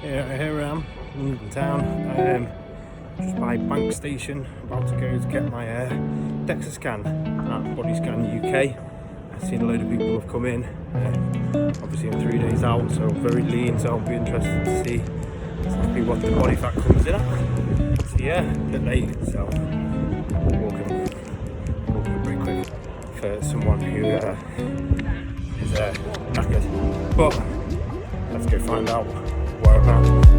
Yeah, here I am in town, just by Bank Station, about to go to get my DEXA scan at BodyScan UK. I've seen a load of people have come in, obviously I'm 3 days out, so very lean, so I'll be interested to see exactly what the body fat comes in at. So yeah, a bit late, so walking pretty quick for someone who is knackered. But let's go find out where I'm at.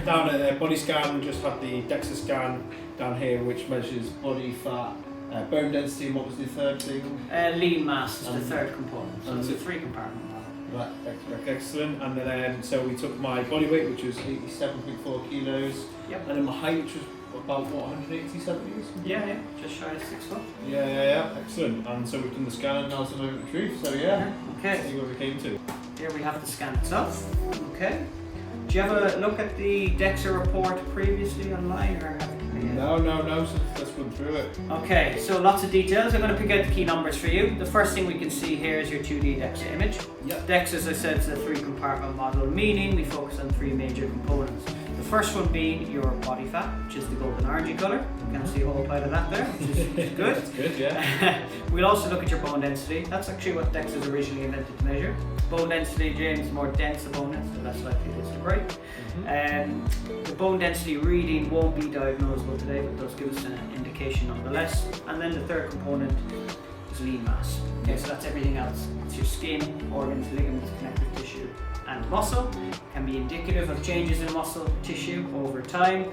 Down at BodyScan, just had the DEXA scan down here, which measures body fat, bone density, and what was the third thing? Lean mass is the third component, so it's a 3-compartment model. Right, excellent. And then so we took my body weight, which was 87.4 kilos, Yep. and then my height, which was about 180 centimeters. Yeah, just shy of 6 foot. Yeah, excellent. And so we've done the scan, and now it's a moment of truth. So yeah, Okay. see what we came to. Here we have the scan itself. Okay. Did you have a look at the DEXA report previously online, or have you? No. So let's run through it. Okay, so lots of details. I'm going to pick out the key numbers for you. The first thing we can see here is your 2D DEXA image. Yep. DEXA, as I said, is a 3-compartment model, meaning we focus on 3 major components. The first one being your body fat, which is the golden orangey colour. You can see a whole pile of that there, which is good. That's good, yeah. We'll also look at your bone density. That's actually what DEXA was originally invented to measure. Bone density, James, more dense the bone density, the less likely it is to break. The bone density reading won't be diagnosable today, but does give us an indication nonetheless. And then the third component is lean mass. Okay, so that's everything else. It's your skin, organs, ligaments, connective tissue, and muscle. Can be indicative of changes in muscle tissue over time.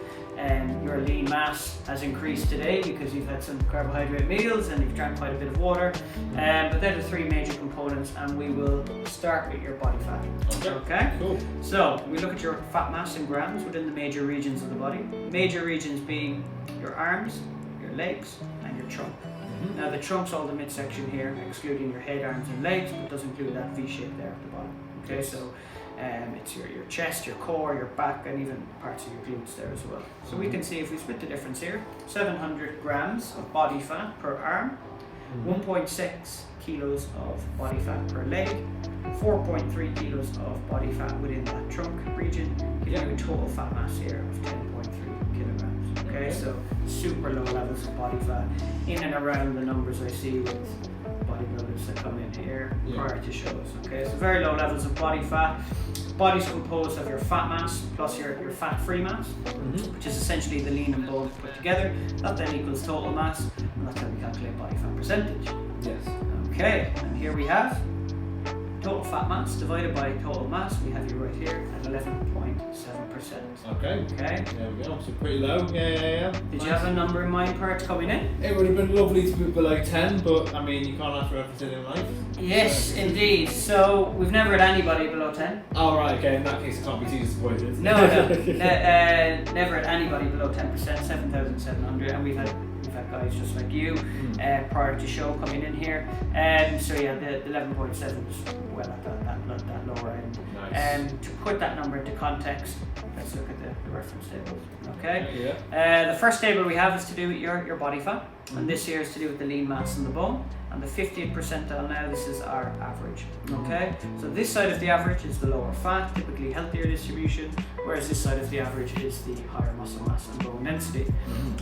Your lean mass has increased today because you've had some carbohydrate meals and you've drank quite a bit of water. But they're the 3 major components, and we will start with your body fat. Okay? Cool. So we look at your fat mass in grams within the major regions of the body. Major regions being your arms, your legs, and your trunk. Now the trunk's all the midsection here, excluding your head, arms, and legs, but does include that V shape there at the bottom. Okay, so it's your chest, your core, your back, and even parts of your glutes there as well. So we can see if we split the difference here, 700 grams of body fat per arm, 1.6 kilos of body fat per leg, 4.3 kilos of body fat within that trunk region, giving you a total fat mass here of 10.3 kilograms. Okay, so super low levels of body fat, in and around the numbers I see with bodybuilders that come in here prior to shows. Okay, so very low levels of body fat. Body's composed of your fat mass plus your fat-free mass, which is essentially the lean and bone put together. That then equals total mass, and that's how we calculate body fat percentage. Yes. Okay, and here we have total fat mass divided by total mass. We have you right here at 11.7%. Okay. Okay. There we go. So pretty low. Yeah. Did you have a number in mind prior to coming in? It would have been lovely to be below 10, but I mean, you can't ask for everything in life. Yes, indeed. So we've never had anybody below 10. Oh, right, okay. In that case, it can't be too disappointed. No. Never had anybody below 10%, 7,700, and we've had guys just like you prior to show coming in here. So yeah, the 11.7 is well at that lower end. Nice. To put that number into context, let's look at the reference tables. Okay. Yeah. The first table we have is to do with your body fat, and this here is to do with the lean mass in the bone. And the 50th percentile now, this is our average. Okay, so this side of the average is the lower fat, typically healthier distribution, whereas this side of the average is the higher muscle mass and bone density.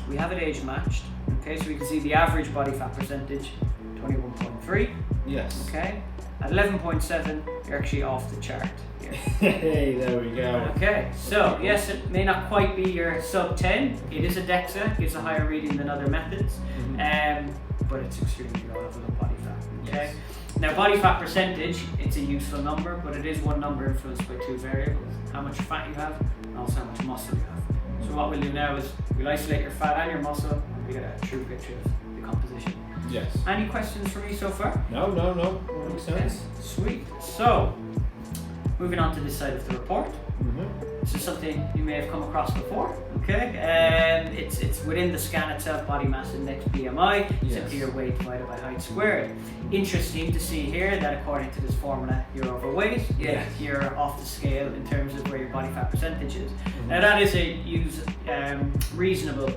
We have it age matched. Okay, so we can see the average body fat percentage, 21.3. Yes. Okay, at 11.7, you're actually off the chart here. Hey, there we go. Okay, so yes, it may not quite be your sub 10. It is a DEXA, gives a higher reading than other methods, but it's extremely low level of body fat. Okay. Yes. Now, body fat percentage, it's a useful number, but it is one number influenced by 2 variables: how much fat you have, and also how much muscle you have. So what we'll do now is we'll isolate your fat and your muscle, and we get a true picture of the composition. Yes. Any questions for me so far? No. Makes sense. Sweet. So, moving on to this side of the report. Mm-hmm. This is something you may have come across before. Okay. It's within the scan itself, body mass index (BMI), simply your weight divided by height squared. Interesting to see here that according to this formula, you're overweight, yet you're off the scale in terms of where your body fat percentage is. Mm-hmm. Now that is a reasonable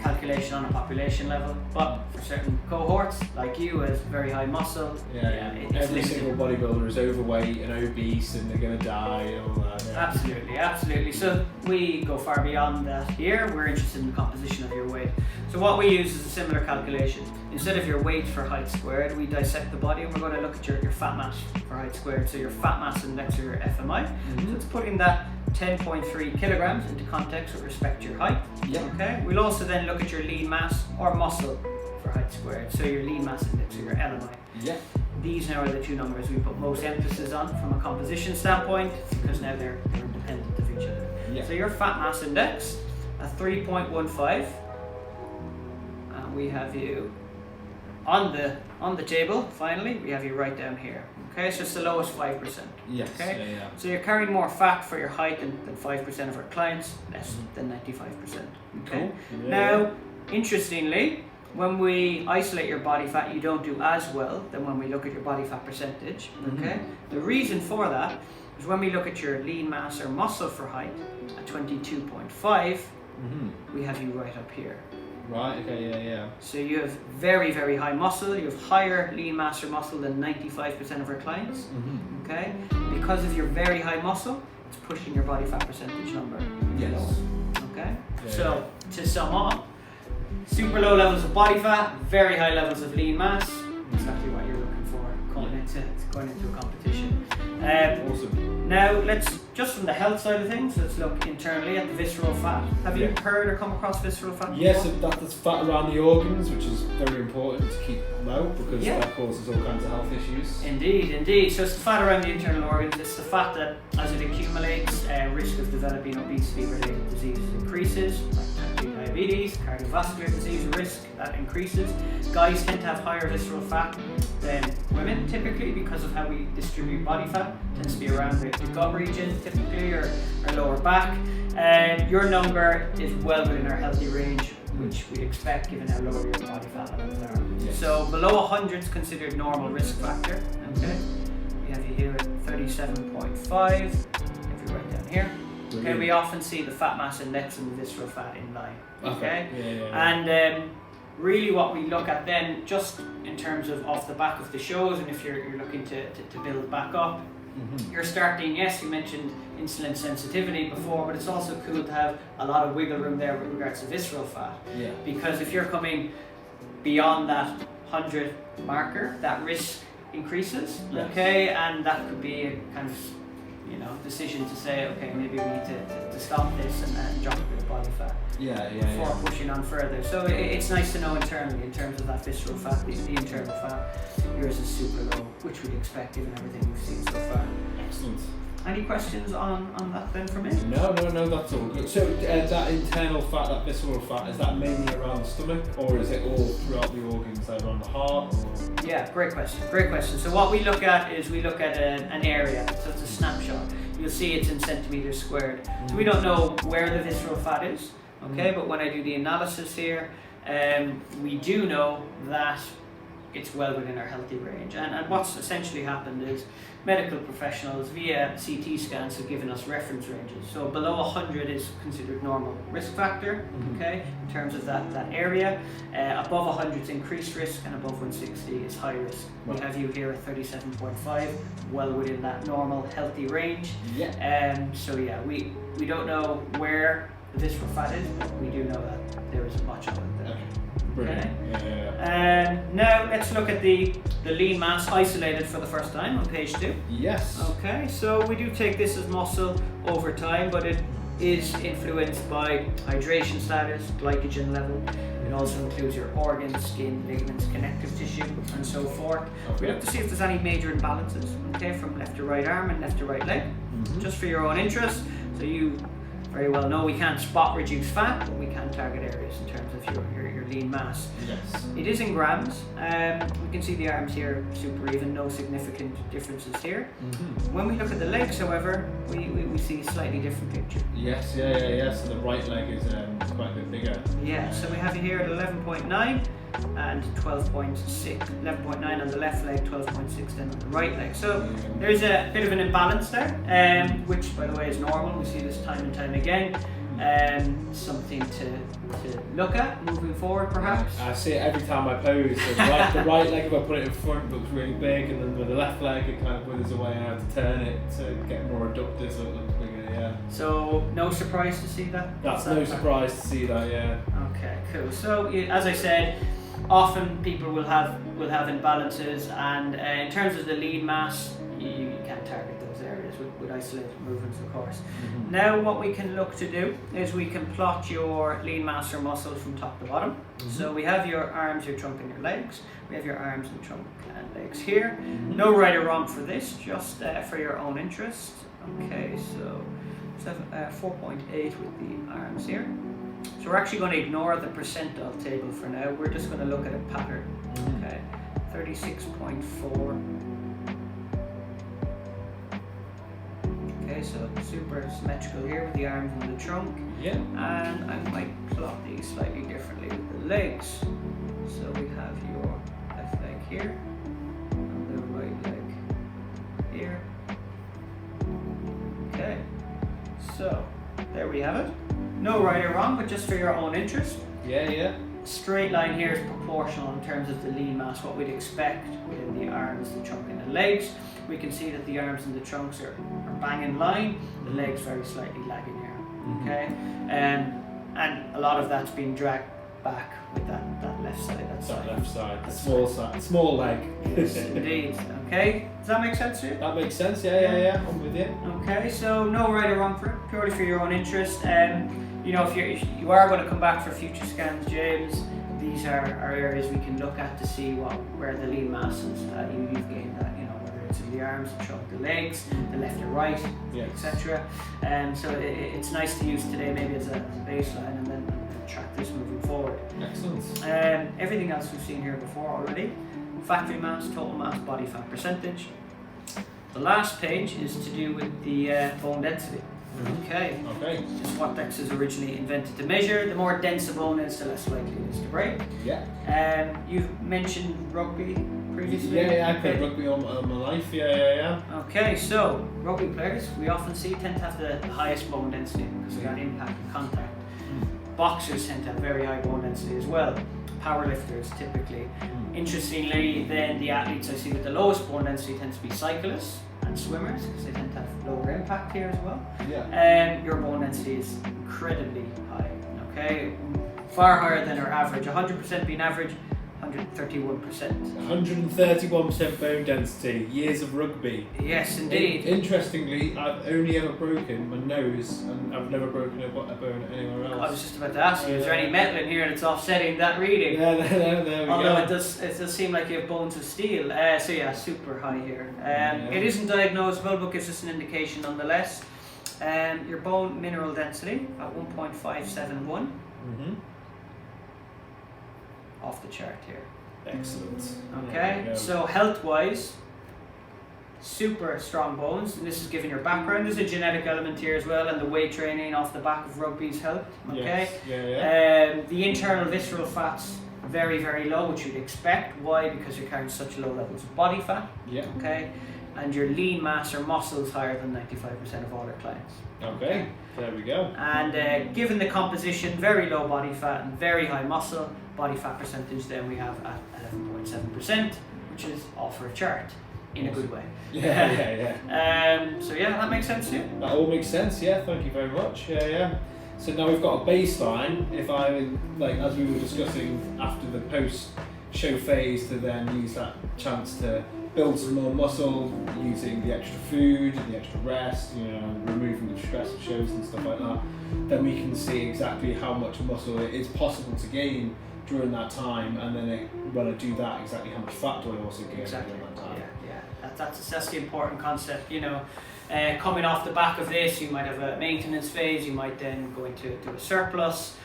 calculation on a population level, but for certain cohorts like you with very high muscle, every single bodybuilder is overweight and obese and they're going to die and all that. Absolutely. So we go far beyond that here. We're interested in the composition of your weight. So what we use is a similar calculation. Instead of your weight for height squared, we dissect the body and we're going to look at your fat mass for height squared. So your fat mass index or your FMI. So it's putting that 10.3 kilograms into context with respect to your height. Okay. We'll also then look at your lean mass or muscle for height squared. So your lean mass index or your LMI. These now are the two numbers we put most emphasis on from a composition standpoint because now they're independent of each other. So your fat mass index at 3.15, and we have you on the table. Finally, we have you right down here. Okay, so it's the lowest 5%. Yes. Okay. So you're carrying more fat for your height than 5% of our clients, less than 95%. Okay. Cool. Now, interestingly, when we isolate your body fat, you don't do as well than when we look at your body fat percentage. Okay. The reason for that is when we look at your lean mass or muscle for height at 22.5, we have you right up here. Right, okay, So you have very, very high muscle, you have higher lean mass or muscle than 95% of our clients, okay? Because of your very high muscle, it's pushing your body fat percentage number low, okay? So, to sum up, super low levels of body fat, very high levels of lean mass, exactly what you're looking for going into a competition. Awesome. Now, let's, just from the health side of things, let's look internally at the visceral fat. Have you heard or come across visceral fat before? Yes, that's fat around the organs, which is very important to keep low because that causes all kinds of health issues. Indeed. So it's the fat around the internal organs. It's the fat that, as it accumulates, risk of developing obesity-related diseases increases, like type 2 diabetes, cardiovascular disease risk, that increases. Guys tend to have higher visceral fat than women, typically, because of how we distribute body fat. It tends to be around the gut region, typically, or lower back. Your number is well within our healthy range, which we'd expect given how low your body fat levels are. So below 100 is considered normal risk factor. Okay, we have you here at 37.5. If you right down here. Okay, we often see the fat mass index and the visceral fat in line. Okay, and really what we look at then, just in terms of off the back of the shows, and if you're looking to build back up, you're starting, yes, you mentioned insulin sensitivity before, but it's also cool to have a lot of wiggle room there with regards to visceral fat. Because if you're coming beyond that 100 marker, that risk increases, okay, and that could be a kind of, decision to say, okay, maybe we need to stop this and drop a bit of body fat before pushing on further. So it's nice to know internally in terms of that visceral fat, the internal fat. Yours is super low, which we'd expect given everything we've seen so far. Excellent. Any questions on that then for me? No, that's all good. So that internal fat, that visceral fat, is that mainly around the stomach, or is it all throughout the organs, like around the heart? Or? Yeah, great question. So what we look at is an area, so it's a snapshot. You'll see it's in centimeters squared. So we don't know where the visceral fat is, okay, but when I do the analysis here, we do know that it's well within our healthy range. And what's essentially happened is medical professionals via CT scans have given us reference ranges. So below 100 is considered normal risk factor, okay, in terms of that area. Above 100 is increased risk, and above 160 is high risk. We have you here at 37.5, well within that normal healthy range. We don't know where the visceral fat is, but we do know that there isn't much of it there. Okay. Now let's look at the lean mass isolated for the first time on page 2. Yes. Okay, so we do take this as muscle over time, but it is influenced by hydration status, glycogen level. It also includes your organs, skin, ligaments, connective tissue, and so forth. We look to see if there's any major imbalances, okay, from left to right arm and left to right leg, just for your own interest. So you very well know, we can't spot reduce fat, but we can target areas in terms of your lean mass. Yes. It is in grams. We can see the arms here super even, no significant differences here. When we look at the legs, however, we see a slightly different picture. Yes, yeah. So the right leg is quite a bit bigger. Yeah, so we have it here at 11.9 and 12.6. 11.9 on the left leg, 12.6 then on the right leg. So there's a bit of an imbalance there, which by the way is normal. We see this time and time again. Something to look at moving forward, perhaps. I see it every time I pose. The right leg, if I put it in front, looks really big, and then with the left leg, it kind of withers away. I have to turn it to get more adducted, so it looks bigger. Yeah. So no surprise to see that. That's no surprise to see that. Yeah. Okay, cool. So as I said, often people will have imbalances, and in terms of the lean mass, you can't target those areas with isolated movements, of course. Now what we can look to do is we can plot your lean mass or muscle from top to bottom. So we have your arms, your trunk and your legs. We have your arms and trunk and legs here. No right or wrong for this, just for your own interest. Okay, so let's have 4.8 with the arms here. So we're actually going to ignore the percentile table for now. We're just going to look at a pattern. Okay, 36.4. Okay, so super symmetrical here with the arms and the trunk. Yeah. And I might plot these slightly differently with the legs. So we have your left leg here and the right leg here. Okay, so there we have it. No right or wrong, but just for your own interest. Yeah. Straight line here is proportional in terms of the lean mass, what we'd expect within the arms, the trunk and the legs. We can see that the arms and the trunks are bang in line, the legs very slightly lagging here. Okay, and a lot of that's being dragged back with that left side. That left side, small leg. Yes, indeed. Okay, does that make sense to you? That makes sense. Yeah. I'm with you. Okay, so no right or wrong for it, purely for your own interest. You know, if you are going to come back for future scans, James, these are areas we can look at to see where the lean mass is. You've gained that. You know, whether it's in the arms, the trunk, the legs, the left or right, etc. So it's nice to use today maybe as a baseline, and then track this moving forward. Excellent. Everything else we've seen here before already. Factory mass, total mass, body fat percentage. The last page is to do with the bone density. Okay. Just what DEXA is originally invented to measure. The more dense a bone is, the less likely it is to break. Yeah. You've mentioned rugby previously. Yeah. I played rugby all my life. Yeah. Okay, so rugby players we often see tend to have the highest bone density because they got impact and contact. Boxers tend to have very high bone density as well. Powerlifters typically. Interestingly, then the athletes I see with the lowest bone density tend to be cyclists and swimmers because they tend to have lower impact here as well. Yeah. Your bone density is incredibly high. Okay, far higher than our average. 100% being average. 131%. 131% bone density, years of rugby. Yes, indeed. Interestingly, I've only ever broken my nose, and I've never broken a bone anywhere else. I was just about to ask you, is there any metal in here that's offsetting that reading? Yeah, there we Although go. it does seem like you have bones of steel. So yeah, super high here. It isn't diagnosable, but gives us an indication nonetheless. Your bone mineral density at 1.571. Off the chart here. Excellent. Okay, so health-wise, super strong bones, and this is given your background. There's a genetic element here as well, and the weight training off the back of rugby's helped. Okay, the internal visceral fat's very, very low, which you'd expect. Why? Because you're carrying such low levels of body fat. Okay, and your lean mass or muscle is higher than 95% of all our clients. Okay, there we go. And given the composition, very low body fat and very high muscle, body fat percentage then we have at 11.7%, which is all for a chart in a good way. So yeah, that makes sense to you? That all makes sense, yeah, thank you very much. So now we've got a baseline. If I, like as we were discussing after the post show phase, to then use that chance to build some more muscle using the extra food, the extra rest, removing the stress of shows and stuff like that, then we can see exactly how much muscle it is possible to gain during that time, and then when I do that, exactly how much fat do I also gain during that time. Yeah. That's the important concept. Coming off the back of this, you might have a maintenance phase, you might then go into a surplus.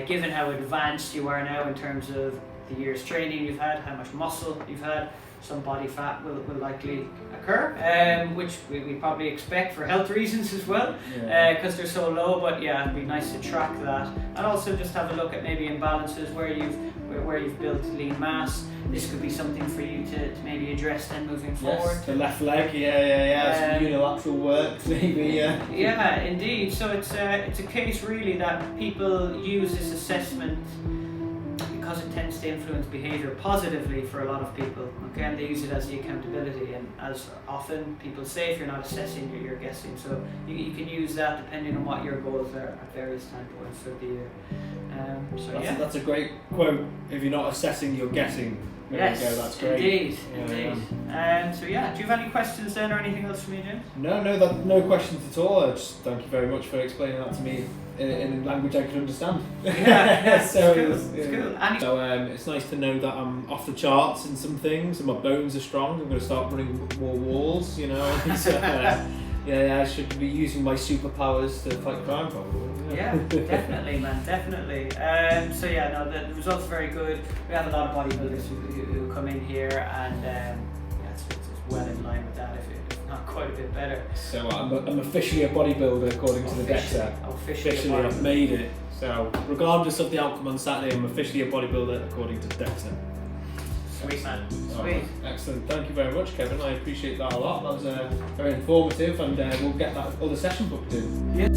Given how advanced you are now in terms of the year's training you've had, how much muscle you've had, some body fat will likely occur, which we probably expect for health reasons as well, because they're so low. But yeah, it'd be nice to track that, and also just have a look at maybe imbalances where you've built lean mass. This could be something for you to maybe address then moving forward. The left leg, some unilateral work maybe, Yeah, indeed. So it's a case really that people use this assessment because it tends to influence behaviour positively for a lot of people. Okay, and they use it as the accountability, and as often people say, if you're not assessing, you're guessing. So you can use that depending on what your goals are at various time points of the year. That's a great quote. If you're not assessing, you're guessing. There you go, that's great. Indeed. So do you have any questions then, or anything else for me, James? No questions at all. I just thank you very much for explaining that to me in language I can understand. So it's cool. So it's nice to know that I'm off the charts in some things, and my bones are strong. I'm going to start running more walls, So, I should be using my superpowers to fight crime, probably. Yeah, definitely, man, definitely. The results are very good. We have a lot of bodybuilders who come in here, and it's well in line with that, if not quite a bit better. So I'm officially a bodybuilder according to the DEXA. Officially, I've made it. So regardless of the outcome on Saturday, I'm officially a bodybuilder according to DEXA. Sweet, man. Sweet. Right. Excellent. Thank you very much, Kevin. I appreciate that a lot. That was very informative, and we'll get that other session booked in. Yeah.